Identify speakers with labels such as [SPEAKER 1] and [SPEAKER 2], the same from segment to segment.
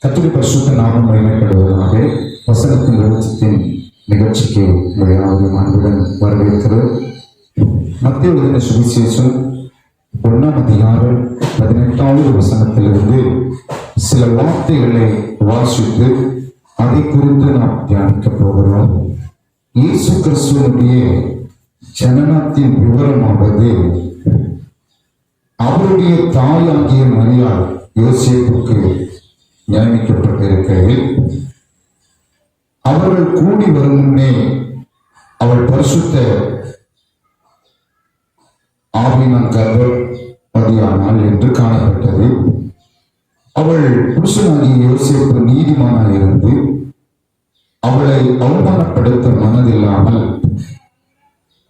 [SPEAKER 1] கர்த்தருடைய பரிசுத்த நாமம் மகிமைப்படுவதாக. வசனத்தின் வெளிச்சத்தின் நிகழ்ச்சிக்கு யாவது அன்புடன் வரவேற்கிறது. மத்தேயு எழுதின சுவிசேஷம் 1ஆம் அதிகாரம் 18வது வசனத்திலிருந்து சில வார்த்தைகளை வாசித்து அதை குறித்து நாம் தியானிக்க போகிறோம். இயேசு கிறிஸ்துவனுடைய ஜனனத்தின் விவரமாவது, அவருடைய தாயாகிய மரியாள் யோசேப்புக்கு நியமிக்கப்பட்டிருக்கையில் அவர்கள் கூடி வரும் முன்னே அவள் பரிசுத்த ஆவியினால் கர்ப்பவதியானாள் என்று காணப்பட்டது. அவள் புருஷனாகிய யோசேப்பு நீதிமானாய் இருந்து அவளை அவமானப்படுத்த மனதில்லாமல்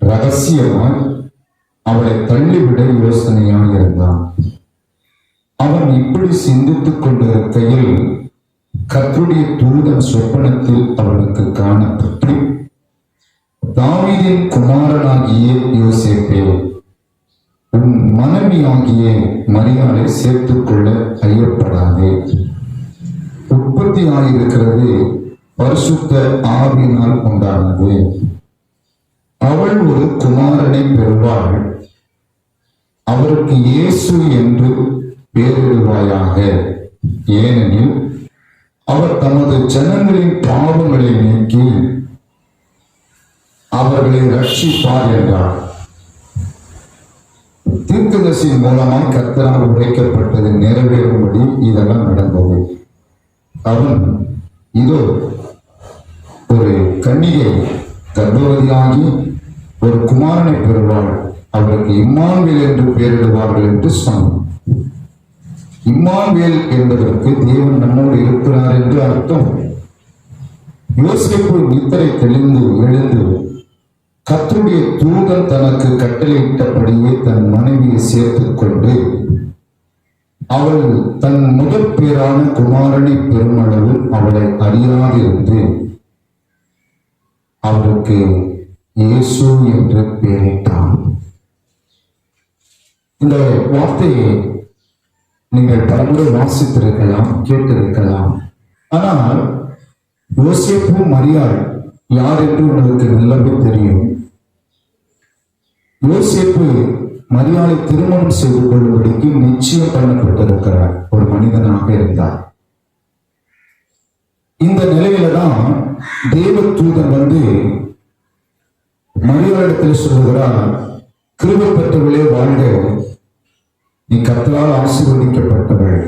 [SPEAKER 1] ரகசியமாய் அவளை தள்ளிவிட யோசனையாக இருந்தான். அவன் இப்படி சிந்தித்துக் கொண்டிருக்கையில் கர்த்தருடைய தூதன் சொப்பனத்தில் அவனுக்கு காணப்பட்டு, தாவீதின் குமாரனாகிய யோசேப்பே, உன் மனைவியாகிய மரியாளை சேர்த்துக் கொள்ள ஐயப்படாதே. உற்பத்தியாயிருக்கிறது பரிசுத்த ஆவியினால் உண்டானது. அவள் ஒரு குமாரனை பெறுவாள். அவருக்கு இயேசு என்று பெயரிடுவாயாக. ஏனெனில் அவர் தமது ஜனங்களின் பாவங்களை நீக்கி அவர்களை ரட்சிப்பார் என்றார். தீர்க்கதரிசியின் மூலமாய் கர்த்தரால் உரைக்கப்பட்டது நிறைவேறும்படி இதெல்லாம் நடந்தது. அவன் இதோ ஒரு கன்னிகை கர்ப்பவதியாகி ஒரு குமாரனை பெறுவாள். அவருக்கு இம்மானுவேல் என்று பெயரிடுவார்கள் என்று சொன்னான். இம்மானுவேல் என்பதற்கு தேவன் நம்மோடு இருக்கிறார் என்று அர்த்தம். யோசேப்பு நித்திரை தெளிந்து எழுந்து கர்த்தருடைய தூதன் தனக்கு கட்டளையிட்டபடியே தன் மனைவியை சேர்த்துக் கொண்டு அவள் தன் முதற் பேரான குமாரனை பெருமளவு அவளை அறியாதிருந்து அவருக்கு இயேசு என்று பெயரிட்டான். இந்த வார்த்தையை நீங்கள் பலமுறை வாசித்திருக்கலாம், கேட்டிருக்கலாம். ஆனால் யோசேப்பு மரியாள் யார் என்று உங்களுக்கு நல்லாவே தெரியும். யோசேப்பு மரியாளை திருமணம் செய்து கொள்ளும்படிக்கு நிச்சயம் பண்ணப்பட்டிருக்கிறார் ஒரு மனிதனாக இருந்தார். இந்த நிலையில தான் தேவ தூதன் வந்து மரியாளிடத்தில் சொல்லுகிறார், கிருபை பெற்றவளே வாழ்க, நீ கர்த்தரால் ஆசீர்வதிக்கப்பட்டவள்.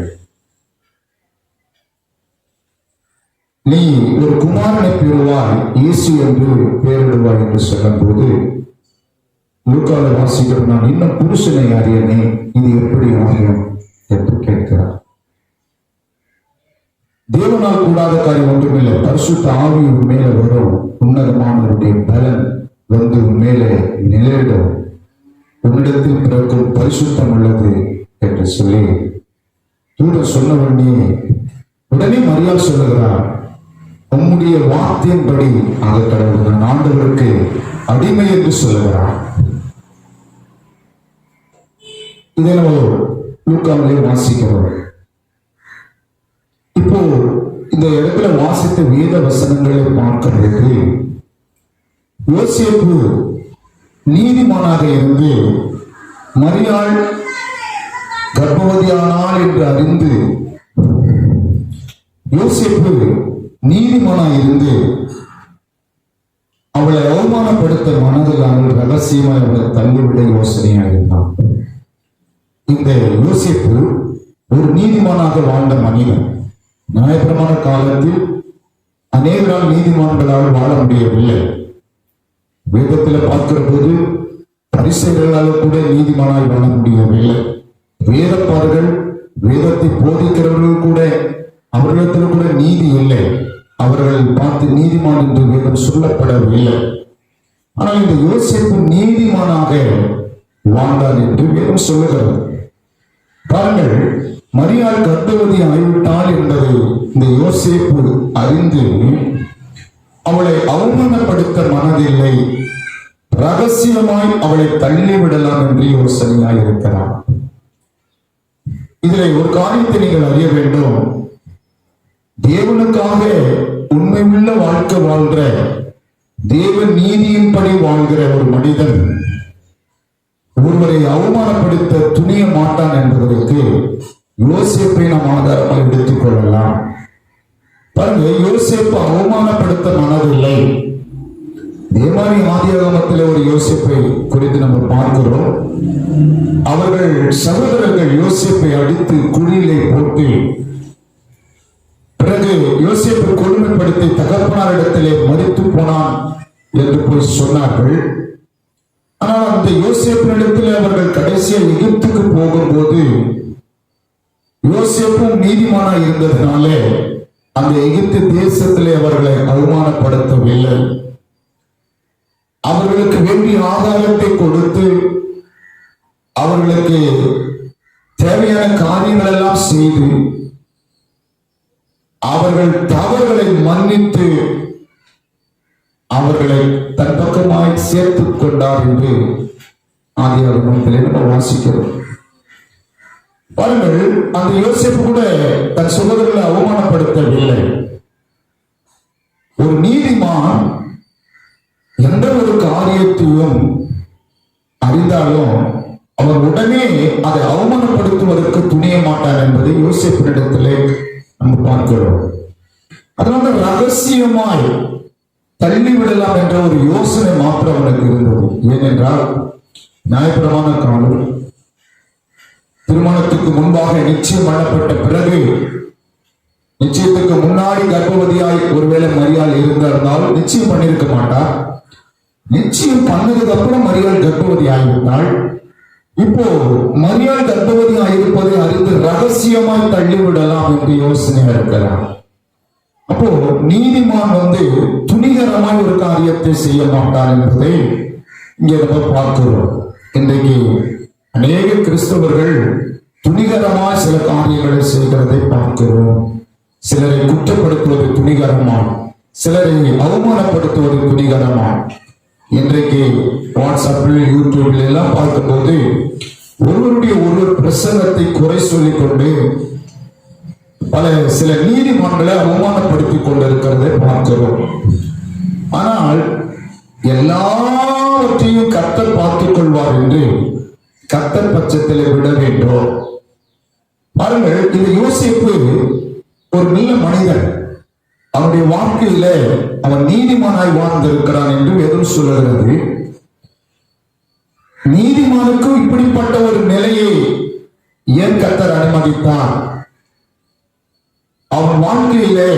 [SPEAKER 1] நீ ஒரு குமாரனை பெறுவாய், இயேசு என்று பெயரிடுவாய் என்று சொல்லும் போது லூக்கால வாசிக்கிறோம், நான் இன்னும் புருஷனை அறியனே, இது எப்படி ஆகும் என்று கேட்கிறார். தேவனால் கூடாத காரியம் ஒன்றுமில்லை. பரிசுத்த ஆவி உன் மேல வரும், உன்னதமானவருடைய பலன் வந்து உன் மேலே நிலையிடும், உன்னிடத்தில் பிறக்கும் பரிசுத்தம் உள்ளது என்று சொல்லி தூதர் சொன்ன உடனே மரியாள் சொல்லுகிறார், உம்முடைய வார்த்தையின்படி ஆக கடவுள், நான் ஆண்டவருக்கு அடிமை என்று சொல்லுகிறார். இதை நம்ம லூக்காவிலே வாசிக்கிறோம். இப்போ இந்த இடத்துல வாசித்த வேத வசனங்களை பார்க்கிறது, யோசேப்பு நீதிமானாக இருந்து மரியாள் கர்ப்பவதியானாள் என்று அறிந்து யோசேப்பு நீதிமானாக இருந்து அவளை அவமானப்படுத்த மனதில்லாமல் ரகசியமாக அவளை தள்ளிவிட யோசனையாக இருந்தான். இந்த யோசேப்பு ஒரு நீதிமானாக வாழ்ந்த மனிதன். நியாயப்பிரமாண காலத்தில் அநேகரால் நீதிமான்களால் வாழ முடியவில்லை. வேதத்தில் பார்க்கிற போது பரிசேயர்களால் கூட நீதிமானாய் வாழ முடியவில்லை. வேதப்பார்கள், வேதத்தை போதிக்கிறவர்கள் கூட அவர்களிடத்தில் கூட நீதி இல்லை. அவர்கள் பார்த்து நீதிமான் என்று வேதம் சொல்லப்படவில்லை. ஆனால் இந்த யோசேப்பு நீதிமானாக வாழ்ந்தார் என்று வேதம் சொல்லுகிறது. பாருங்கள், மரியாள் கர்ப்பவதி ஆகிவிட்டாள் என்பதை இந்த யோசேப்பு அறிந்து அவளை அவமானப்படுத்த மனதில்லை. ரகசியமாய் அவளை தள்ளிவிடலாம் என்று யோசனையாய் இருக்கிறார். இதில் ஒரு காரியத்தை நீங்கள் அறிய வேண்டும். தேவனுக்காக உண்மையுள்ள வாழ்க்கை வாழ்கிற, தேவ நீதியின்படி வாழ்கிற ஒரு மனிதன் ஒருவரை அவமானப்படுத்த துணிய மாட்டான் என்பதற்கு யோசேப்பை நாம் ஆதாரமாக எடுத்துக் கொள்ளலாம். பாருங்க, யோசேப்பு அவமானப்படுத்த மனதில்லை. தேவாரி ஆதியாகமத்தில் ஒரு யோசேப்பை குறித்து நம்ம பார்க்கிறோம். அவர்கள் சகோதரர்கள் யோசேப்பை அடித்து குழியிலே போட்டு, பிறகு யோசேப்பை கொடுமைப்படுத்தி தகப்பனாரிடத்திலே மரித்து போனான் என்று போய் சொன்னார்கள். ஆனால் அந்த யோசேப்பினிடத்தில் அவர்கள் கடைசியாக எகிப்துக்கு போகும்போது யோசேப்பும் நீதிமானா இருந்ததினாலே அந்த எகிப்து தேசத்திலே அவர்களை அவமானப்படுத்தவில்லை. அவர்களுக்கு வேண்டிய ஆதாரத்தை கொடுத்து அவர்களுக்கு தேவையான காரியங்கள் எல்லாம் செய்து அவர்கள் தவறுகளை மன்னித்து அவர்களை தன் பக்கமாய் சேர்த்துக் கொண்டார் என்று ஆதியாகமத்திலே நம்ம வாசிக்கிறோம். பாருங்கள், அந்த யோசேப்பு கூட தன் சகோதரர்களை அவமானப்படுத்தவில்லை. ஒரு நீதிமான் எந்த ஒரு காரியத்தையும் அறிந்தாலும் அவர் உடனே அதை அவமானப்படுத்துவதற்கு துணிய மாட்டார் என்பதை யோசேப்பினிடத்திலே நம்ம பார்க்கிறோம். அதனால ரகசியமாய் தள்ளிவிடலாம் என்ற ஒரு யோசனை மாத்திரம் அவனுக்கு இருந்தது. ஏனென்றால் நியாயப்பிரமாண காலம் திருமணத்துக்கு முன்பாக நிச்சயம் பண்ணப்பட்ட பிறகு, நிச்சயத்துக்கு முன்னாடி கர்ப்பவதியாய் ஒருவேளை மரியாள் இருந்தால் நிச்சயம் பண்ணிருக்க மாட்டார். நிச்சயம் பண்ணதுக்கு அப்புறம் மரியாள் கர்ப்பவதி ஆகிவிட்டாள். இப்போ மரியாள் கர்ப்பவதி ஆகியிருப்பதை அறிந்து ரகசியமாய் தள்ளிவிடலாம் என்று யோசனை இருக்கிறார். அப்போ நீதிமான் துணிகரமாய் ஒரு காரியத்தை செய்ய மாட்டார் என்பதை இங்கே நம்ம பார்க்கிறோம். இன்றைக்கு அநேக கிறிஸ்தவர்கள் துணிகரமாய் சில காரியங்களை செய்கிறதை பார்க்கிறோம். சிலரை குற்றப்படுத்துவது துணிகரமாய், சிலரை அவமானப்படுத்துவது துணிகரமாய். இன்றைக்கு வாட்ஸ்அப்பில், யூடியூப்ல எல்லாம் பார்க்கும்போது ஒருவருடைய ஒருவர் பிரசங்கத்தை குறை சொல்லிக் கொண்டு சில நீதிமன்றங்களை அவமானப்படுத்திக் கொண்டிருக்கிறதை பார்க்கிறோம். ஆனால் எல்லாவற்றையும் கர்த்தர் பார்த்துக் கொள்வார் என்று கர்த்தர் பட்சத்தில் விட வேண்டும். பாருங்கள், இந்த யோசேப்பு ஒரு நல்ல மனிதன். அவனுடைய வாழ்க்கையில அவன் நீதிமானாய் வாழ்ந்திருக்கிறான் என்று எதுவும் சொல்லுகிறது. நீதிமானுக்கு இப்படிப்பட்ட ஒரு நிலையை ஏன் கர்த்தர் அனுமதித்தார்? அவன் வாழ்க்கையிலே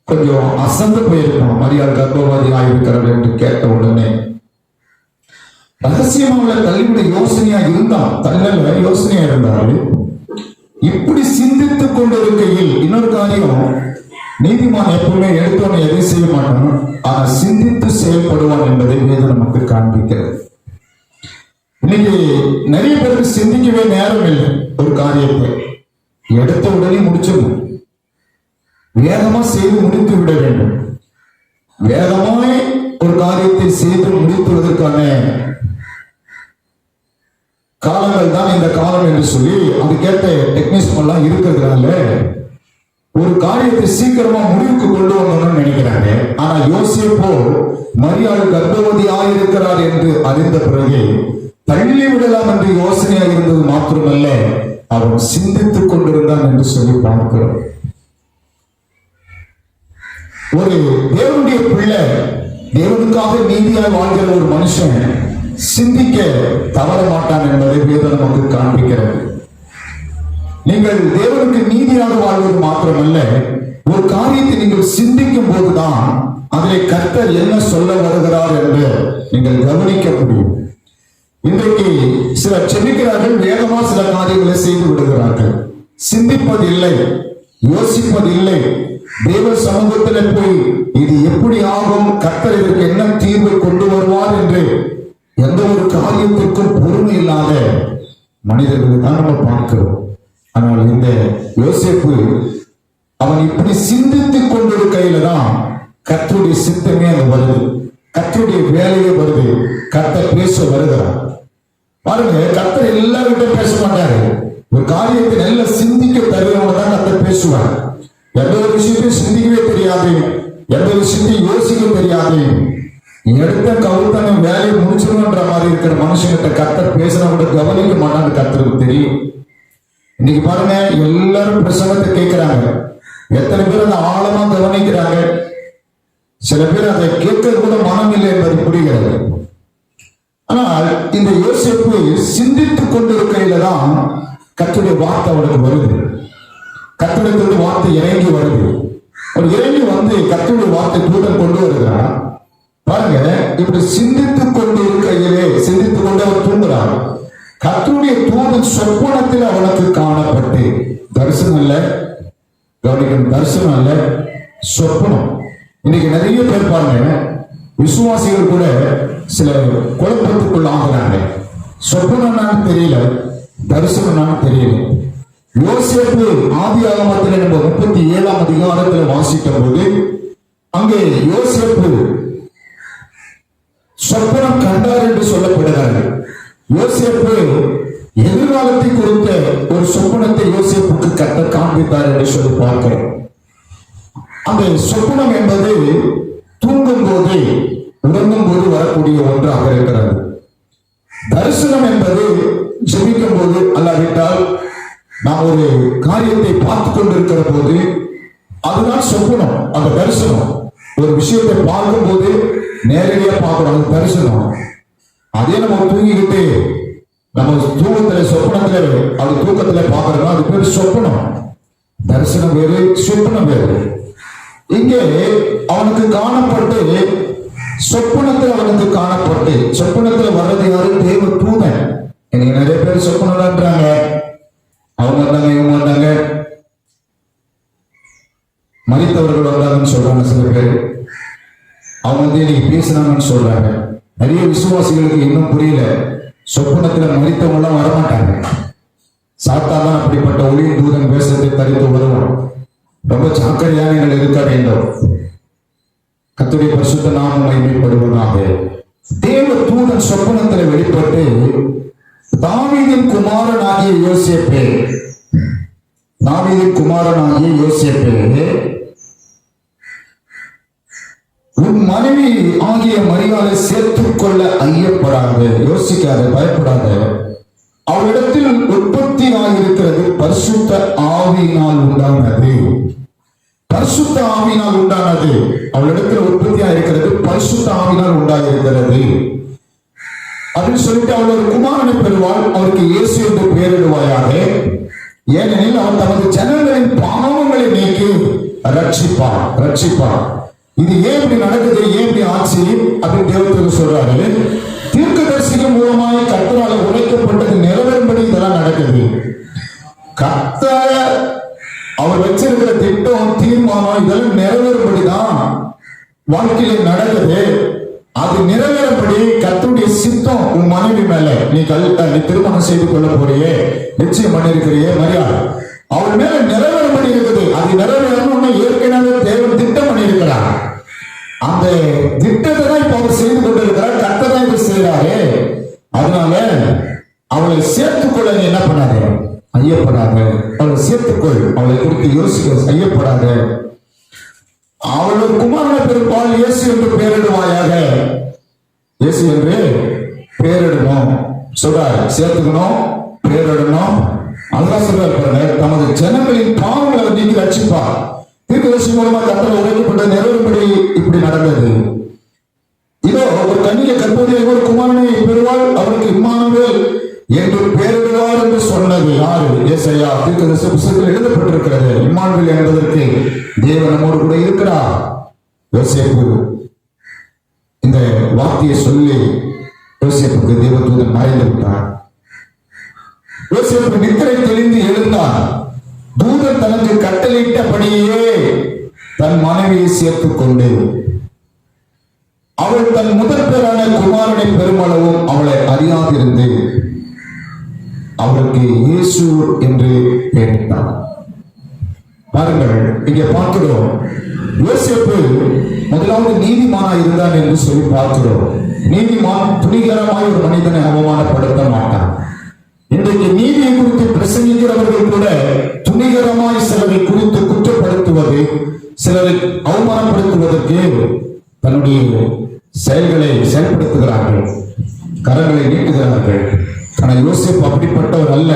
[SPEAKER 1] கொஞ்சம் அசந்து போயிருப்பான். மரியாள் கர்ப்பவதி ஆயிருக்கிறார் என்று கேட்ட உடனே ரகசியமாக தள்ளிவிட யோசனையா இருந்தான். தள்ளல யோசனையா இருந்தாரு. இப்படி சிந்தித்துக் கொண்டிருக்கையில் இன்னொரு காரியம், நீதிமான் எப்பவுமே எடுத்தோன்னு எதை செய்ய மாட்டான், ஆனா சிந்தித்து செயல்படுவான் என்பதை வேதம் நமக்கு காண்பிக்கிறது. இன்னைக்கு நிறைய பேருக்கு சிந்திக்கவே நேரம் இல்லை. ஒரு காரியத்தை எடுத்த உடனே முடிச்சிடணும், வேகமா செய்து முடித்து விட வேண்டும். வேகமாய் ஒரு காரியத்தை செய்து முடித்துவதற்கான காலங்கள் தான் இந்த காலம் என்று சொல்லி அதுக்கேற்ற டெக்னிக்ஸ் எல்லாம் இருக்கிறதுனால ஒரு காரியத்தை சீக்கிரமா முடிவுக்கு கொண்டு வரணும்னு நினைக்கிறாங்க. ஆனா யோசேப்போ மரியாள் கர்ப்பவதி ஆயிருக்கிறார் என்று அறிந்த பிறகு தள்ளி விடலாம் என்று யோசனையாக இருந்தது மாத்திரமல்ல, அவன் சிந்தித்துக் கொண்டிருந்தான் என்று சொல்லி பார்க்கிறோம். ஒரு தேவனுடைய பிள்ளை, தேவனுக்காக நீதியாய் வாழ்கிற ஒரு மனுஷன் சிந்திக்க தவற மாட்டான் என்பதை வேதம் நமக்கு காண்பிக்கிறது. நீங்கள் தேவனுக்கு நீதியாக வாழ்வது மாத்திரமல்ல, ஒரு காரியத்தை நீங்கள் சிந்திக்கும் போதுதான் அதிலே கர்த்தர் என்ன சொல்ல வருகிறார் என்று நீங்கள் கவனிக்க முடியும். இன்றைக்கு சிலர் செபிக்கிறார்கள், வேகமா சில காரியங்களை செய்து விடுகிறார்கள், சிந்திப்பதில்லை, யோசிப்பதில்லை. தேவ சமூகத்தில் போய் இது எப்படி ஆகும், கர்த்தர் இதற்கு என்ன தீர்வை கொண்டு வருவார் என்று எந்த ஒரு காரியத்திற்கும் பொறுமை இல்லாத மனிதர்களை தான் நம்ம பார்க்கிறோம். ஆனால் இந்த யோசேப்பு அவன் இப்படி சிந்தித்துக் கொண்டிருக்கையில தான் கர்த்தருடைய சித்தமே அங்க வருது, கர்த்தருடைய வேலையே வருது, கர்த்தர் பேச வருகிறார். பாருங்க, கர்த்தர் எல்லார்கிட்ட பேச மாட்டாரு. ஒரு காரியத்தை நல்ல சிந்திக்க தருவவங்க தான் கர்த்தர் பேசுவார். எந்த ஒரு விஷயத்தையும் சிந்திக்கவே தெரியாது, எந்த விஷயத்தையும் யோசிக்க தெரியாது, எடுத்த கவுத்தான வேலையை முடிச்சிடணுன்ற மாதிரி இருக்கிற மனுஷங்கிட்ட கர்த்தர் பேசுறா கூட கவனிக்க மாட்டாங்க. கர்த்தருக்கு தெரியும். இன்னைக்கு பாருங்க, எல்லாரும் பிரசங்கத்தை கேட்கிறாங்க. எத்தனை பேர் அதை ஆழமா கவனிக்கிறாங்க? சில பேர் அதை கேட்க கூட மனம் இல்லை என்பது புரிகிறது. ஆனால் இந்த யோசேப்பு சிந்தித்துக் கொண்டிருக்கையில தான் கர்த்தருடைய வார்த்தை அவனுக்கு வருது. கர்த்தருடைய வார்த்தை இறங்கி வருது. அவர் இறங்கி வந்து கர்த்தருடைய வார்த்தை தூதன் கொண்டு வருகிறார். பாருங்க, இப்படி சிந்தித்துக் கொண்டு இருக்கையிலே சிந்தித்துக் கொண்டு அவர் தூங்குறார். கர்த்தருடைய தூதன் சொப்பனத்தில் அவனுக்கு காணப்பட்டு, தரிசனம் இல்ல, கவனிக்கணும், தரிசனம் அல்ல, சொப்பனம். இன்னைக்கு நிறைய பேர் பாருங்க, விசுவாசிகள் கூட சில குழப்பத்துக்குள் ஆகிறாங்க. சொப்பனம் தெரியல, தரிசனம் தெரியல. யோசேப்பு ஆதியாகமத்தில் நம்ம 37ஆம் அதிகாரத்தில் வாசிக்கும் போது அங்கே யோசேப்பு சொப்பனம் கண்டார் என்று சொல்லப்படுகிறார். யோசேப்பு எதிர்காலத்தை குறித்த ஒரு சொப்பனத்தை யோசேப்புக்கு கர்த்தர் காண்பித்தார் என்று சொல்லி பார்க்கிறோம். அந்த சொப்பனம் என்பது தூங்கும் போது உறங்கும் போது வரக்கூடிய ஒன்றாக இருக்கிறது. தரிசனம் என்பது ஜெபிக்கும் போது, அல்லாவிட்டால் நாம் ஒரு காரியத்தை பார்த்து கொண்டிருக்கிற போது அதுதான் சொப்பனம். அந்த தரிசனம் ஒரு விஷயத்தை பார்க்கும் போது நேரடியா பார்க்கணும், அது தரிசனம். அதே நம்ம தூங்கிக்கிட்டு நம்ம தூக்கத்துல சொப்பனத்துல அது தூக்கத்துல பார்க்கறோம், அது பேர் சொப்பனம். தரிசனம் வேறு, சொப்பனம் வேறு. இங்கே அவனுக்கு காணப்பட்டு சொப்பனத்தில் அவனுக்கு காணப்பட்டு, சொப்பனத்தில் வர்றது யாரு? தேவ தூதன். இன்னைக்கு நிறைய பேர் சொப்பனம்ன்றாங்க, அவங்க வந்தாங்க, இவங்க வந்தாங்க, மரித்தவர்கள் வந்தாங்கன்னு சொல்றாங்க. சில பேர் அவங்க வந்து இன்னைக்கு பேசினாங்கன்னு சொல்றாங்க. நிறைய விசுவாசிகளுக்கு இன்னும் புரியல, சொப்பனத்துல மரித்தவங்க எல்லாம் வரமாட்டாங்க. சாத்தாதான் அப்படிப்பட்ட ஒளியின் தூதன் வேஷத்தை தரித்து வருவோம். ரொம்ப ஜாக்கிரதையாக நீங்கள் இருக்க வேண்டும். கர்த்தருடைய பரிசுத்த நாமம் மகிமைப்படுவதாக. தேவ தூதன் சொப்பனத்தில் வெளிப்பட்டு, தாவீதின் குமாரனாகிய யோசேப்பே, தாவீதின் குமாரனாகிய யோசேப்பே, உன் மனைவி ஆகிய மரியாதை சேர்த்துக் கொள்ள ஐயப்படாத, யோசிக்காத, பயப்படாத. அவளிடத்தில் உற்பத்தி ஆகியிருக்கிறது பரிசுத்த ஆவியினால் உண்டானது. பரிசுத்த ஆவியினால் உண்டானது. அவளிடத்தில் உற்பத்தியா இருக்கிறது பரிசுத்த ஆவியினால் உண்டாயிருக்கிறது அப்படின்னு சொல்லிட்டு அவள் ஒரு குமாரனை பெறுவாள். அவருக்கு இயேசு என்று பெயரிடுவாயாக. ஏனெனில் அவன் தமது ஜனங்களின் பாவங்களை நீக்கி ரட்சிப்பான், ரட்சிப்பான். இது ஏன் இப்படி நடக்குது, ஏன் இப்படி ஆச்சு அப்படின்னு தேவத்துக்கு சொல்றாரு. தீர்க்கதரிசிகள் மூலமாக கர்த்தரால் உரைக்கப்பட்டது நிறைவேறும்படி இதெல்லாம் நடக்குது. கர்த்தர் அவர் வச்சிருக்கிற திட்டம், தீர்மானம் இதெல்லாம் நிறைவேறும்படிதான் வாழ்க்கையில நடக்குது. அது நிறைவேறப்படி கர்த்தருடைய சித்தம் உன் மனைவி மேல நீ திருமணம் செய்து கொள்ள போறியே, நிச்சயம் பண்ணிருக்கிறியே மரியாதை, அவள் மேல நிறைவேறப்படி இருக்குது. அது நிறைவேறணும்னு ஏற்கனவே தேவன் திட்டம் பண்ணியிருக்கிறார். அந்த திட்டத்தை தான் இப்ப அவர் செய்து கொண்டிருக்கிறார். கர்த்தர் தான் இதை செய்யறாரு. அதனால அவளை சேர்த்துக்கொள்ள நீ என்ன பண்ணாத, ஐயப்படாத. அவளை சேர்த்துக்கொள், அவளை குறித்து யோசிக்க ஐயப்படாத. அவளுடைய குமாரனை பெரும்பால் இயேசு என்று பெயரிடுவாயாக. இயேசு என்று பெயரிடணும் சொல்றாரு. சேர்த்துக்கணும், பெயரிடணும். அதான் சொல்றாரு பாருங்க, தமது ஜனங்களின் பாவங்களை நீக்கி ரட்சிப்பார். தீர்க்கதரிசி மூலமா கர்த்தர் உரைக்கப்பட்ட நிறைவேறும்படி இப்படி நடந்தது. இதோ ஒரு கன்னிகை கர்ப்பவதியாக ஒரு குமாரனை பெறுவாள், அவருக்கு இம்மானுவேல் என்று பெயரிடுவார் என்று சொன்னது யாரு? ஏசாயா தீர்க்கதரிசி புத்தகத்தில் எழுதப்பட்டிருக்கிறது. இம்மானுவேல் என்பதற்கு தேவன் நம்மோடு கூட இருக்கிறார். யோசேப்பு இந்த வார்த்தையை சொல்லி யோசேப்புக்கு தேவதூதன் மறைந்து விட்டார். யோசேப்பு நித்திரை தெளிந்து எழுந்தார். தூதன் தனக்கு கட்டளையிட்டபடியே தன் மனைவியை சேர்த்துக் கொண்டு அவள் தன் முதற் பேரான குமாரனை பெருமளவும் அவளை அறியாதிருந்து அவருக்கு இயேசு என்று பெயரிட்டார். பாருங்கள், இங்கே பார்க்கிறோம் யோசேப்பு முதலாவது நீதிமானா இருந்தான் என்று சொல்லி பார்க்கிறோம். நீதிமான் துணிகரமாய் ஒரு மனிதனை அவமானப்படுத்த மாட்டான். இன்றைக்கு நீதியை குறித்து பிரசங்கிக்க கரங்களை நீட்டுகிறார்கள். ஆனால் யோசேப்பு அப்படிப்பட்டவர் அல்ல.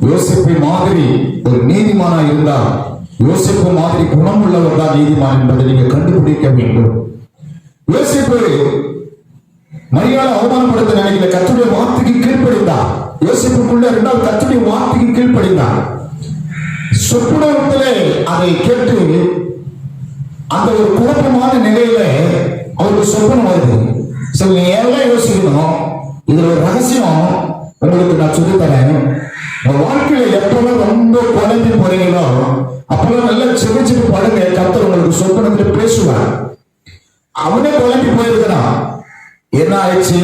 [SPEAKER 1] யோசேப்பை மாதிரி ஒரு நீதிமானா இருந்தால் யோசேப்பு மாதிரி குணம் உள்ளவர் தான் நீதிமான் என்பதை நீங்க கண்டுபிடிக்க வேண்டும். யோசேப்பு மரியாதை அவமானப்படுத்த நினைக்கல, கர்த்தருடைய வார்த்தைக்கு கீழ்ப்படிந்தார். யோசேப்புக்குள்ள இரண்டாவது கர்த்தருடைய வார்த்தைக்கு கீழ்ப்படிந்தார். சொற்புணத்திலே அதை கேட்டு அந்த ஒரு குழப்பமான நிலையில அவருக்கு சொப்பனம் வருது. சரி, நீ எல்லாம் யோசிக்கணும். இதுல ஒரு ரகசியம் உங்களுக்கு நான் சொல்லி தரேன். உங்க வாழ்க்கையில எப்பெல்லாம் ரொம்ப குழம்பி போறீங்களோ அப்பெல்லாம் நல்லா செவிச்சுட்டு படுங்க. கர்த்தர் உங்களுக்கு சொப்பனத்துல பேசுவார். அவனே குழம்பி போயிருக்கிறான். என்ன ஆயிடுச்சு?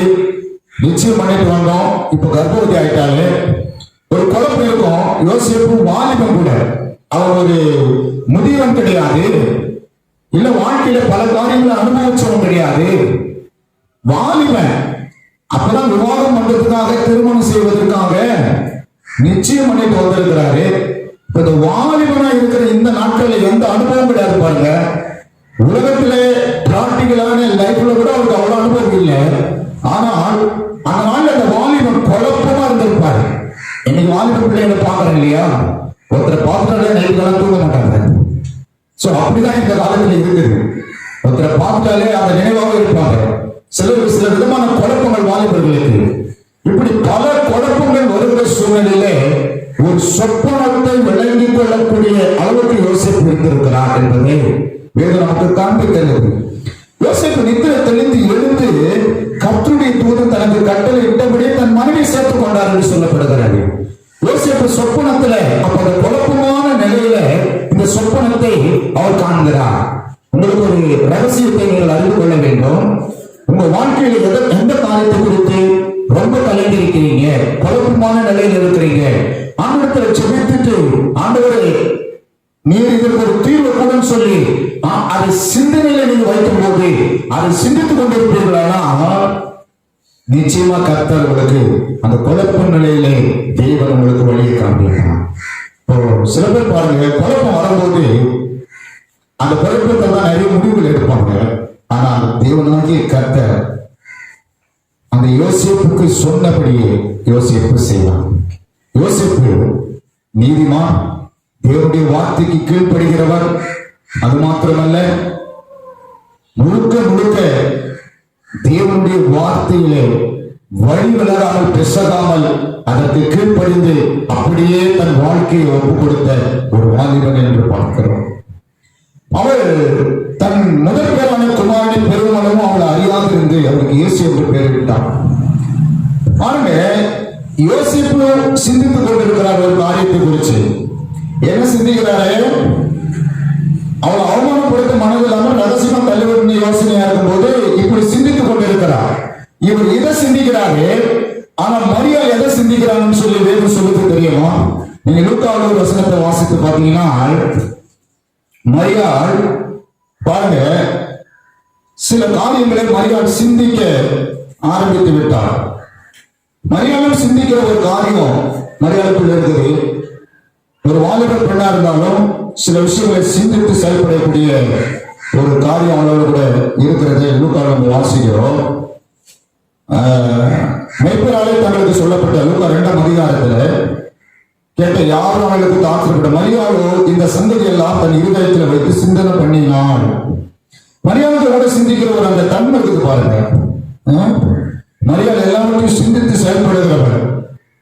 [SPEAKER 1] நிச்சயம் பண்ணிட்டு வந்தோம், இப்ப கர்ப்பவதி ஆயிட்டாலே ஒரு குழப்பம் இருக்கும். யோசேப்பு வாலிபம் கூட, அவன் ஒரு முதியவன் கிடையாது, இல்ல வாழ்க்கையில பல காரியங்களை அனுபவிச்சவன் கிடையாது, வாலிபன். அப்பதான் விவாதம் பண்றதுக்காக, திருமணம் செய்வதற்காக நிச்சயம் பண்ணிட்டு வந்திருக்கிறாரு. இப்ப இந்த வாலிபனா இருக்கிற இந்த நாட்கள்ல எந்த அனுபவம் கிடையாது பாருங்க. உலகத்திலே பிராக்டிகலான லைஃப்ல கூட அவருக்கு அவ்வளவு அனுபவம் இல்லை. ஆனால் அந்த நாள்ல அந்த வாலிபன் குழப்பமா இருந்திருப்பாரு. இன்னைக்கு வாலிப பிள்ளைகளை பாக்குறேன் இல்லையா, ஒருத்தரை பார்த்தாலே நைட்டுக்கெல்லாம் தூங்க மாட்டாங்க. சோ அப்படிதான் இந்த காலத்துல இருக்குது. ஒருத்தரை பார்த்தாலே அந்த நினைவாக இருப்பாங்க. சில விதமான குழப்பங்கள் வாலிபர்களுக்கு. இப்படி பல குழப்பங்கள் வருகிற சூழ்நிலையிலே ஒரு சொப்பனத்தை விளங்கிக் கொள்ளக்கூடிய அளவுக்கு யோசேப்பு இருந்திருக்கிறார் என்பதை வேதம் நமக்கு காண்பிக்கிறது. யோசேப்பு நித்திரை தெளிந்து எழுந்து கர்த்தருடைய தூதன் தனக்கு கட்டளை இட்டபடி தன் மனைவி சேர்த்துக் கொண்டார் என்று சொல்லப்படுகிறது. யோசேப்பு சொப்பனத்துல அப்ப குழப்பமான நிலையில இந்த சொப்பனத்தை அவர் காண்கிறார். உங்களுக்கு ஒரு ரகசியத்தை நீங்கள் அறிந்து கொள்ள வேண்டும். உங்க வாழ்க்கையில எந்த காரியத்தை குறித்து ரொம்ப கலங்கி இருக்கிறீங்க, குழப்பமான நிலையில் இருக்கிறீங்க, ஆண்டவரை செபித்துட்டு ஆண்டவரை நீர் இதற்கு ஒரு தீர்வு கூட சொல்லி அதை சிந்தனையில நீங்க வைக்கும் போது அதை சிந்தித்துக் கொண்டிருப்பீர்களா, நிச்சயமா கர்த்தர் உங்களுக்கு அந்த குழப்ப நிலையிலே தேவன் உங்களுக்கு வழியை காண்பிக்கலாம். இப்போ சில பேர் பாருங்க, குழப்பம் வரும்போது அந்த குழப்பத்தை தான் நிறைய முடிவுகள் எடுப்பாங்க. ஆனால் தேவனாகிய கர்த்தர் அந்த யோசேப்புக்கு சொன்னபடியே யோசேப்பு செய்வான். யோசேப்பு நீதிமான், தேவனுடைய வார்த்தைக்கு கீழ்ப்படுகிறவர். அது மாத்திரமல்ல, முழுக்க முழுக்க தேவனுடைய வார்த்தையிலே வழி விலகாமல் பெசகாமல் அதற்கு கீழ்ப்படிந்து அப்படியே தன் வாழ்க்கையை ஒப்புக் கொடுத்த ஒரு வாலிபன் என்று பார்க்கிறோம். அவர் தன் முதல் பேரான குமாரனின் பெருமளவும் அவளை அறியாதிருந்து அவருக்கு இயேசு என்று பெயரிட்டார். பாருங்க, யோசேப்பு சிந்தித்துக் கொண்டிருக்கிறார் ஒரு காரியத்தை குறித்து. என்ன சிந்திக்கிறாரு? அவளை அவமானப்படுத்த மனதில்லாமல் ரகசியமா தள்ளிவிட யோசனையா இருக்கும் போது இப்படி சிந்தித்துக் கொண்டிருக்கிறார். இவர் இதை சிந்திக்கிறாரு. ஆனா மரியாள் எதை சிந்திக்கிறான்னு சொல்லி வேறு சொல்லுக்கு தெரியுமா? நீங்க லூக்காவுல ஒரு வசனத்தை வாசித்து பாத்தீங்கன்னா, மரியாள் பாருங்க சில காரியங்களை மரியாள் சிந்திக்க ஆரம்பித்து விட்டார். மரியாளும் சிந்திக்கிற ஒரு காரியம் மரியாளுக்குள்ள இருக்குது. ஒரு வாலிப பெண்ணா இருந்தாலும் சில விஷயங்களை சிந்தித்து செயல்படக்கூடிய ஒரு காரியம் அவளோட கூட இருக்கிறது. லூக்காவை நம்ம வாசிக்கிறோம். மெய்ப்பராலே தங்களுக்கு சொல்லப்பட்ட லூக்கா 2ஆம் அதிகாரத்துல கேட்ட யாரும் அவளுக்கு ஆத்திரப்பட்ட மரியாளோ இந்த சந்ததி எல்லாம் தன் இருதயத்துல வைத்து சிந்தனை பண்ணினாள். மரியாதை சிந்திக்கிற ஒரு அந்த தன்மை இருக்குது பாருங்க. மரியாதை எல்லாவற்றையும் சிந்தித்து செயல்படுகிறவர்.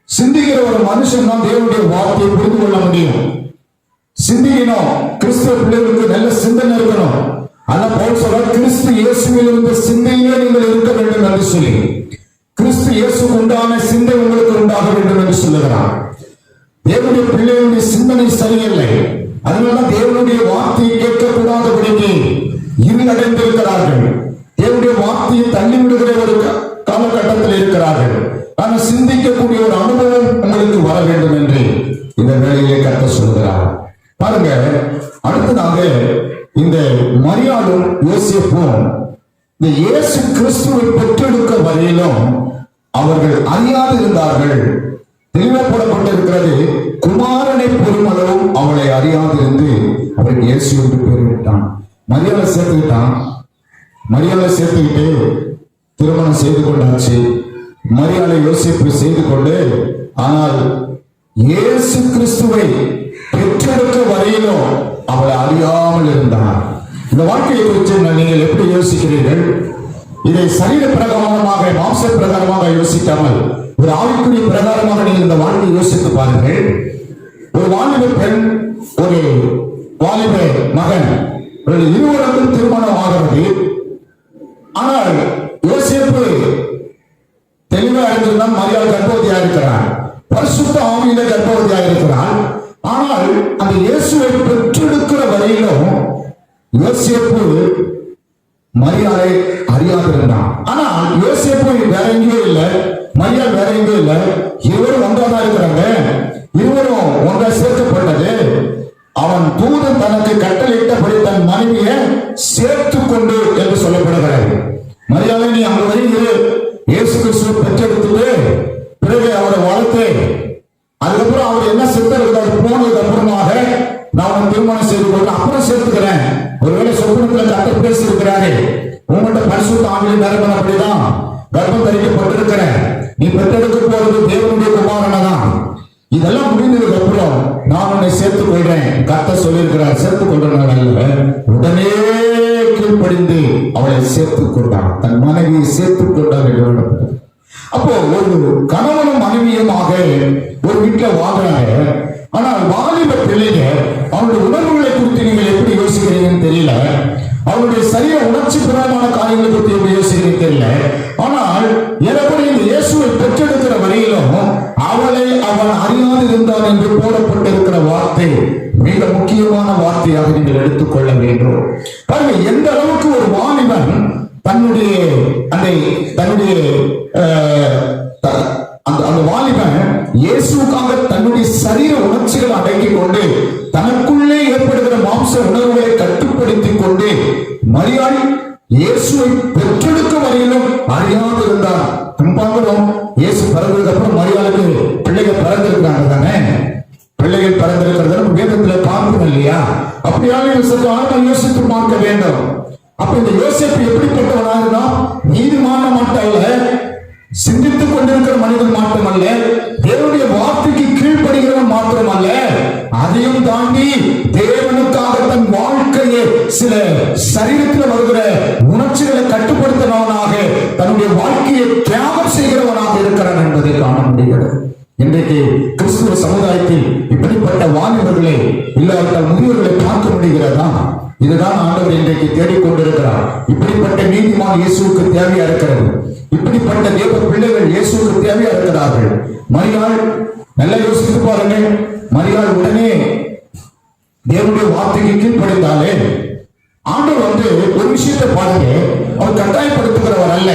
[SPEAKER 1] சிந்திக்கிற ஒரு மனுஷன் தான் தேவனுடைய வார்த்தையை புரிந்து கொள்ள முடியும். சிந்திக்கணும். கிறிஸ்துவ பிள்ளைகளுக்கு நல்ல சிந்தனை இருக்கணும். ஆனா பவுல் சொல்றார், கிறிஸ்து இயேசுவில் இருந்த சிந்தையிலே நீங்கள் இருக்க வேண்டும் என்று சொல்லி, கிறிஸ்து இயேசுக்கு உண்டான சிந்தை உங்களுக்கு உண்டாக வேண்டும் என்று சொல்லுகிறார். தேவனுடைய பிள்ளைகளுடைய சிந்தனை சரியில்லை. அதனாலதான் தேவனுடைய வார்த்தையை கேட்கக்கூடாதபடிக்கு இருளடைந்திருக்கிறார்கள். தேவனுடைய வார்த்தையை தள்ளிவிடுகிற ஒரு காலகட்டத்தில் இருக்கிறார்கள். ஆனால் சிந்திக்கக்கூடிய ஒரு அனுபவம் உங்களுக்கு வர வேண்டும் என்று இந்த வேலையிலே கர்த்தர் சொல்கிறார். பாருங்க, அடுத்ததாக இந்த மரியாளும் யோசேப்பும் இந்த இயேசு கிறிஸ்துவை பெற்றெடுக்க வரையிலும் அவர்கள் அறியாது இருந்தார்கள். தெளிவப்படப்பட்டிருக்கிறது, குமாரனை பெருமளவும் அவளை அறியாதிருந்து அவருக்கு இயேசு என்று பெயரிட்டான். மரியாதை சேர்த்துக்கிட்டான். மரியாதை சேர்த்துக்கிட்டு திருமணம் செய்து கொண்டாச்சு. மரியாதை யோசிப்பு செய்து கொண்டு, ஆனால் இயேசு கிறிஸ்துவை பெற்றெடுக்க வரையிலும் அவளை அறியாமல் இருந்தார். இந்த வாழ்க்கையை குறித்து நீங்கள் எப்படி யோசிக்கிறீர்கள்? இதை சரீர பிரகாரமாக, மாம்ச பிரகாரமாக யோசிக்காமல் ஒரு ஆவிக்குரிய பிரகாரமாக நீங்கள் இந்த வாழ்க்கையை யோசித்து பாருங்கள். ஒரு வாலிப பெண், ஒரு வாலிப மகன், இருவருக்கும் திருமணம் ஆகிறது. ஆனால் யோசேப்பு தெளிவா இருந்திருந்தால் மரியாள் கர்ப்பவதியாக இருக்கிறார், பரிசுத்த ஆவியில கர்ப்பவதியாக இருக்கிறார். ஆனால் அந்த இயேசுவை பெற்றெடுக்கிற வரையிலும் யோசேப்பு மரியாதை அறியாதிருந்தான். ஆனால் யோசேப்பு வேற எங்கேயும் இல்லை, மரியாள் வேற எங்கேயும் இல்லை, இருவரும் ஒன்றாதான் இருக்கிறாங்க. இருவரும் ஒன்றா சேர்க்கப்பட்டது. அவன் தூதன் தனக்கு கட்டளையிட்டபடி தன் மனைவியை சேர்த்து கொண்டு என்று சொல்லப்படுகிறது. மரியாதை நீ அங்க வருகிற இயேசு கிறிஸ்துவை பெற்றெடுத்துட்டு பிறகு அவரை வளர்த்து அதுக்கப்புறம் அவர் என்ன சித்தர் போனதுக்கு அப்புறமாக நான் திருமணம் செய்து கொண்டு அப்புறம் சேர்த்துக்கிறேன். ஒருவேளை சொப்பனத்துல கர்த்தர் பேசி இருக்கிறாரு, உங்கள்கிட்ட பரிசுத்த ஆவியில் நிரம்பினபடிதான் கர்ப்பம் தரிக்கப்பட்டிருக்கிறேன், நீ பெற்றெடுக்க போறது தேவனுடைய குமாரனை தான். இதெல்லாம் முடிந்ததுக்கு அப்புறம் நான் உன்னை சேர்த்துக் கொள்றேன் கர்த்தர் சொல்லியிருக்கிறார். சேர்த்துக் கொள்றனால உடனே கீழ்ப்படிந்து அவளை சேர்த்துக் கொண்டான், தன் மனைவியை சேர்த்துக் கொண்டார். அப்போ ஒரு கணவனும் மனைவியுமாக ஒரு வீட்டில் வாழ்றாங்க. ஆனால் வாலிப பிள்ளைங்க அவனுடைய உணர்வுகளை குறித்து நீங்கள் எப்படி யோசிக்கிறீங்கன்னு தெரியல, அவனுடைய சரிய உணர்ச்சி பிரமான காரியங்களை பற்றி எப்படி யோசிக்கிறீங்கன்னு தெரியல. ஆனால் எப்படி இந்த இயேசுவை பெற்றெடுக்கிற வரையிலும் அவளை அவன் அறியாது இருந்தான் என்று போடப்பட்டிருக்கிற வார்த்தை மிக முக்கியமான வார்த்தையாக நீங்கள் எடுத்துக்கொள்ள வேண்டும். பாருங்க, எந்த அளவுக்கு ஒரு வாலிபன் தன்னுடைய அந்த வாலிபன் இயேசுக்காக தன்னுடைய சரீர உணர்ச்சிகள் அடக்கிக் கொண்டு தனக்குள்ளே ஏற்படுகிற மாம்ச உணர்வுகளை கட்டுப்படுத்திக் கொண்டு மரியாள் இயேசுவை பெற்றெடுக்க வரையிலும் அறியாது இருந்தார். பார்க்கிறோம், இயேசு பிறந்ததுக்கு அப்புறம் மரியாளுக்கு பிள்ளைகள் பிறந்திருக்காங்க தானே, பிள்ளைகள் பிறந்திருக்கிறது வேதத்துல பார்க்கணும் இல்லையா? அப்படியான சற்று ஆழ்ந்த யோசித்து பார்க்க வேண்டும். அப்ப இந்த யோசேப்பு எப்படிப்பட்டவனா? நீதிமான மட்டுமல்ல, சிந்தித்துக் கொண்டிருக்கிற மனிதன் மாற்றமல்ல, தேவனுடைய வார்த்தைக்கு கீழ்ப்படுகிறவன் மாத்திரமல்ல, அதையும் தாண்டி தேவனுக்காக தன் வாழ்க்கையை சில சரீரத்தில் வருகிற உணர்ச்சிகளை கட்டுப்படுத்தினவனாக தன்னுடைய வாழ்க்கையை தியாகம் செய்கிறவனாக இருக்கிறான் என்பதை காண முடிகிறது. இன்றைக்கு கிறிஸ்துவ சமுதாயத்தில் இப்படிப்பட்ட வாலிபர்களை இல்லாவிட்டால் முதியோர்களை பார்க்க முடிகிறதா? இதுதான் ஆண்டவர் இன்றைக்கு தேடிக்கொண்டிருக்கிறார். இப்படிப்பட்ட நீதிமான் இயேசுவுக்கு தேவையா இருக்கிறது, இப்படிப்பட்ட தேவ பிள்ளைகள் இயேசுவுக்கு தேவையா இருக்கிறார்கள். மரியாள் நல்லா யோசித்து பாருங்க, மரியாள் உடனே தேவனுடைய வார்த்தைக்கு கீழ்ப்படிந்தாலே ஆண்டவர் ஒரு விஷயத்தை பாருங்க, அவர் கட்டாயப்படுத்துகிறவர் அல்ல,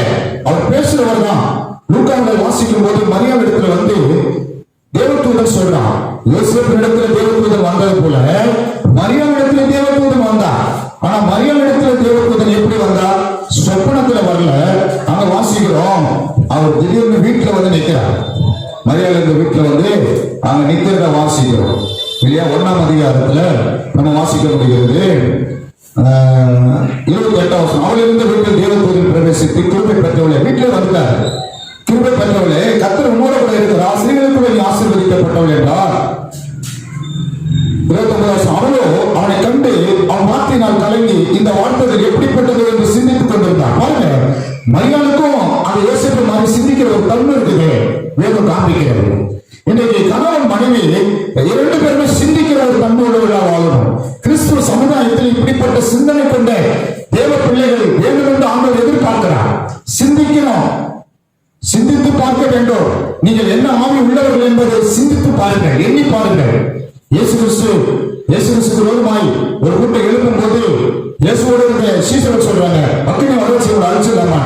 [SPEAKER 1] அவர் பேசுறவர் தான். லூக்காவை வாசிக்கும் போது மரியாள் இடத்துல தேவதூதன் சொல்றான், யோசேப்பு இடத்துல தேவதூதன் வந்தது போல மரியாள் இடத்துல தேவதூதன் வந்தார். ஆனா மரியாள் இடத்துல தேவதூதன் எப்படி வந்தார்? சொப்பனத்துல வரல. அங்க வாசிக்கிறோம், அவர் திடீர்னு வீட்டுல நிக்கிறார். மரியாள் இந்த வீட்டுல அங்க நிக்கிறத வாசிக்கிறோம் இல்லையா? 1ஆம் அதிகாரத்துல நம்ம வாசிக்க முடிகிறது. 28ஆம் வசனம், அவள் இருந்த வீட்டில் தேவதூதன் பிரவேசித்து கிருபை பெற்றவளே, வீட்டுல வந்தார், கிருபை பெற்றவளே கர்த்தர் உம்மோடு கூட இருக்கிறார், ஸ்திரீகளுக்கு நீ ஆசீர்வதிக்கப்பட்டவள் என்றார். 29ஆம் வசனம், அவளோ அவனை கண்டு அவன் வார்த்தையினால் கலங்கி இந்த வார்த்தைகள் எப்படிப்பட்டது என்று சிந்தித்துக் கொண்டிருந்தான். பாருங்க, மரியாளுக்கும் அந்த யோசேப்பு மாதிரி சிந்திக்கிற ஒரு தன்மை இருக்குது, வேதம் காண்பிக்கிறது. இன்றைக்கு கணவன் மனைவி 2 பேருமே சிந்திக்கிற ஒரு தன்மையோடு வாழணும். கிறிஸ்துவ சமுதாயத்தில் இப்படிப்பட்ட சிந்தனை கொண்ட தேவ பிள்ளைகள் வேண்டும் என்று ஆண்டவர் எதிர்பார்க்கிறார். சிந்திக்கணும், சிந்தித்து பார்க்க வேண்டும். நீங்கள் என்ன ஆவி உள்ளவர்கள் என்பதை சிந்தித்து பாருங்கள், எண்ணி பாருங்கள். இயேசு கிறிஸ்து விரோதமாய் ஒரு கூட்டம் எழுப்பும் போது இயேசுவோட சீசர்கள் சொல்றாங்க, அக்கினி வரவழைச்சு அழிச்சிடலாமா,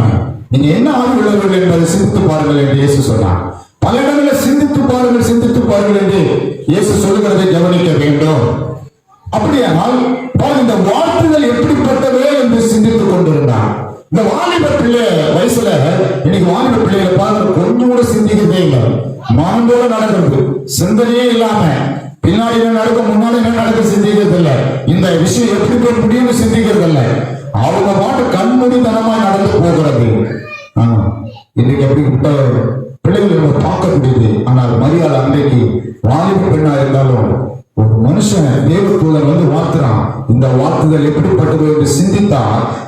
[SPEAKER 1] நீங்க என்ன ஆவி உள்ளவர்கள் என்பதை சிந்தித்து பாருங்கள் என்று இயேசு சொன்னார். பல இடங்களில் சிந்தித்து பாருங்கள் என்று இயேசு சொல்லுகிறதை கவனிக்க வேண்டும். அப்படியானால் இந்த வாழ்த்துதல் எப்படிப்பட்டது என்று சிந்தித்துக் கொண்டிருந்தார். இந்த வாலிப பிள்ளை வயசுல இன்னைக்கு வாலிப பிள்ளைகளை பார்க்க கொஞ்சம் கூட சிந்திக்கிறதே இல்லை, மனம் போல நடக்கிறது, சிந்தனையே இல்லாம பின்னாடி என்ன நடக்கும் முன்னாடி என்ன நடக்க சிந்திக்கிறது இல்லை, இந்த விஷயம் எப்படி போய் முடியும்னு சிந்திக்கிறது இல்லை, அவங்க பாட்டு கண்மூடித்தனமாய் நடந்து போகிறது. இன்னைக்கு அப்படிப்பட்ட பிள்ளைகளை நம்ம பார்க்க முடியுது. ஆனால் மரியாள் அன்றைக்கு வாலிப பெண்ணா இருந்தாலும் ஒரு மனுஷன் தேவதூதன் வந்து வார்த்துறான். இந்த வார்த்தைகள் எப்படிப்பட்டது என்று சிந்தித்தா,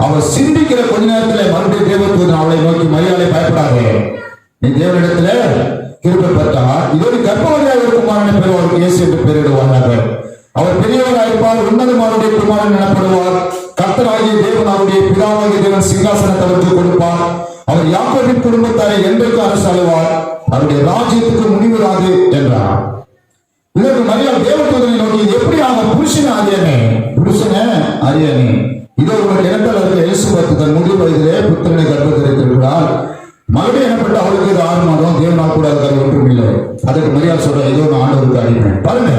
[SPEAKER 1] அவர் சிந்திக்கிற கொஞ்ச நேரத்துல மறுபடியும் தேவதூதன் அவளை நோக்கி, மரியாதை பயப்படாதே, நீ தேவனிடத்துல கிருபை பெற்றா, இதோடு கர்ப்பவதியாக இருக்குமாறு பெறுவாருக்கு இயேசு என்று பெயரிடுவார்கள். அவர் பெரியவராக இருப்பார், உன்னதமானுடைய குமாரன் எனப்படுவார். கர்த்தராகிய தேவன் அவருடைய பிதாவாகிய தேவன் சிங்காசனத்தை அவருக்கு கொடுப்பார். அவர் யாக்கோபின் குடும்பத்தாரை என்றைக்கு அரசாளுவார், அவருடைய ராஜ்யத்துக்கு முடிவுறாது என்றார். இதற்கு மரியாள் தேவதூதனை நோக்கி, எப்படி அவர் புருஷனை அறியானே, இதோ உங்கள் இடத்தில் அவர்கள் எலிசபெத் தன் முதிர் வயதிலே புத்திரனை கர்ப்பத்திருக்கிறாள். மறுபடியும் எனப்பட்ட அவளுக்கு இது 6 மாதம், தேவனால் கூட அதுக்காக ஒன்றும் இல்லை. அதற்கு மரியாள் சொல்ற, ஏதோ நான் ஆண்டவருக்கு அடிமை. பாருங்க,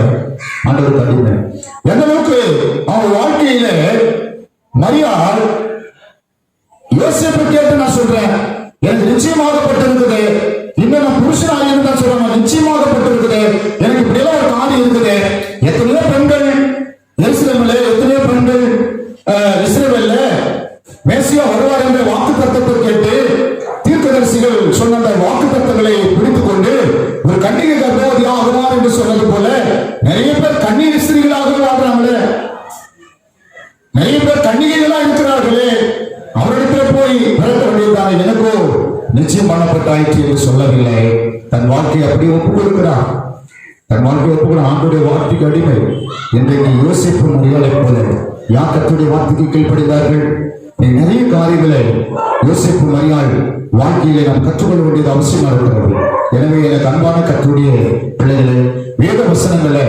[SPEAKER 1] ஆண்டவருக்கு அடிமை. எந்த அளவுக்கு அவன் வாழ்க்கையில மரியாள் யோசேப்பை கேட்டு நான் சொல்றேன், எனக்கு நிச்சயமாகப்பட்டிருக்குது, இன்னும் நான் புருஷனாக இருந்தா சொல்றேன், நிச்சயமாகப்பட்டிருக்குது, எனக்கு இப்படியெல்லாம் ஒரு காரியம் இருக்குது. எத்தனையோ பெண்கள் எருசலேமிலே, எத்தனையோ பெண்கள் இஸ்ரவேல்ல மேசியா வருவார் என்ற வாக்கு தத்தத்தை கேட்டு தீர்க்கதரிசிகள் சொன்ன அந்த வாக்கு தத்தங்களை பிடித்துக் கொண்டு ஒரு கன்னிகை கர்ப்பவதி ஆகுவார் என்று சொன்னது போல நிறைய பேர் கண்ணீர் ஸ்திரீகளாக வாழ்றாங்களே, நிறைய பேர் கன்னிகைகளா இருக்கிறார்களே, அவரிடத்துல போய் பிறக்க வேண்டியதுதான். எனக்கோ நிச்சயம் பண்ணப்பட்டாயிற்று என்று சொல்லவில்லை. தன் வாழ்க்கையை அப்படியே ஒப்புக் கொடுக்கிறார். தன் வாழ்க்கையை ஒப்புக்கொள்ள ஆண்டுடைய வார்த்தைக்கு அடிமை. இன்றைக்கு யோசிப்பு மரியாதை போல யாக்கத்துடைய வார்த்தைக்கு கீழ்ப்படிந்தார்கள். நிறைய காரியங்களை யோசிப்பு மரியாள் வாழ்க்கையிலே நாம் கற்றுக்கொள்ள வேண்டியது அவசியமா இருக்கிறது. எனவே எனக்கு அன்பான கர்த்தருடைய பிள்ளைகளை, வேத வசனங்களை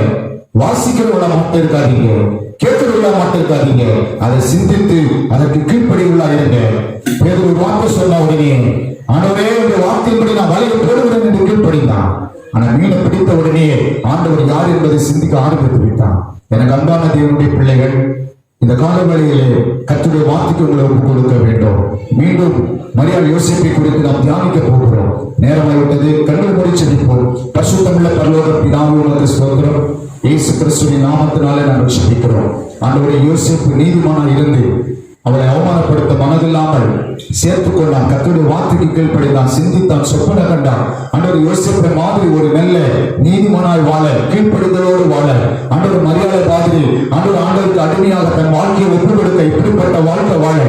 [SPEAKER 1] வாசிக்கிறவங்கள மட்டும் இருக்காதீங்க, கேட்கிறவங்கள மட்டும் இருக்காதீங்க, அதை சிந்தித்து அதற்கு கீழ்ப்படிகளா இருங்க. வேறு ஒரு வார்த்தை சொன்ன உடனே, ஆண்டவரே உடைய வார்த்தையின்படி நான் வலையை போடுகிறேன் என்று கீழ்ப்படிந்தான். ஆனா மீனை பிடித்த உடனே ஆண்டவர் யார் என்பதை சிந்திக்க ஆரம்பித்து விட்டான். எனக்கு அன்பான தேவனுடைய பிள்ளைகள், இந்த காலவேளையிலே கர்த்தருடைய வார்த்தைக்கு உங்களை ஒப்புக் கொடுக்க வேண்டும். மீண்டும் மரியாள் யோசேப்பை குறித்து நாம் தியானிக்க போகிறோம். நேரமாய்விட்டது. கண்கள் மூடி செபிப்போம். பரிசுத்தமுள்ள பரலோக பிதாவே, உமக்கு ஸ்தோத்திரம். இயேசு கிறிஸ்துவின் நாமத்தினாலே நான் ரட்சிக்கிறோம். ஆண்டவரே, யோசேப்பு நீதிமானாய் இருந்து அவளை அவமானப்படுத்த மனதில்லாமல் சேர்த்துக் கொண்டான். கர்த்தருடைய வார்த்தைக்கு கீழ்ப்படிந்தான், சிந்தித்தான், சொப்பன கண்டான். ஆண்டவர் யோசேப்பை மாதிரி ஒரு நல்ல நீதிமானாய் வாழ, கீழ்ப்படிதலோடு வாழ, ஆண்டவர் மரியாதை மாதிரி ஆண்டவருக்கு அடிமையாக தன் வாழ்க்கையை ஒப்புக் கொடுக்க, இப்படிப்பட்ட வாழ்க்கை வாழ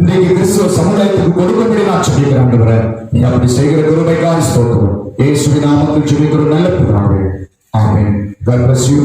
[SPEAKER 1] இன்றைக்கு கிறிஸ்துவ சமுதாயத்துக்கு கொடுக்கும்படி நான் சொல்லிக்கிறேன். ஆண்டவரே, நீ அப்படி செய்கிற கிருபைக்காக ஸ்தோத்திரம். இயேசுவின் நாமத்தில் ஜெபிக்கிறோம் நல்ல பிதாவே. ஆமென். God bless you.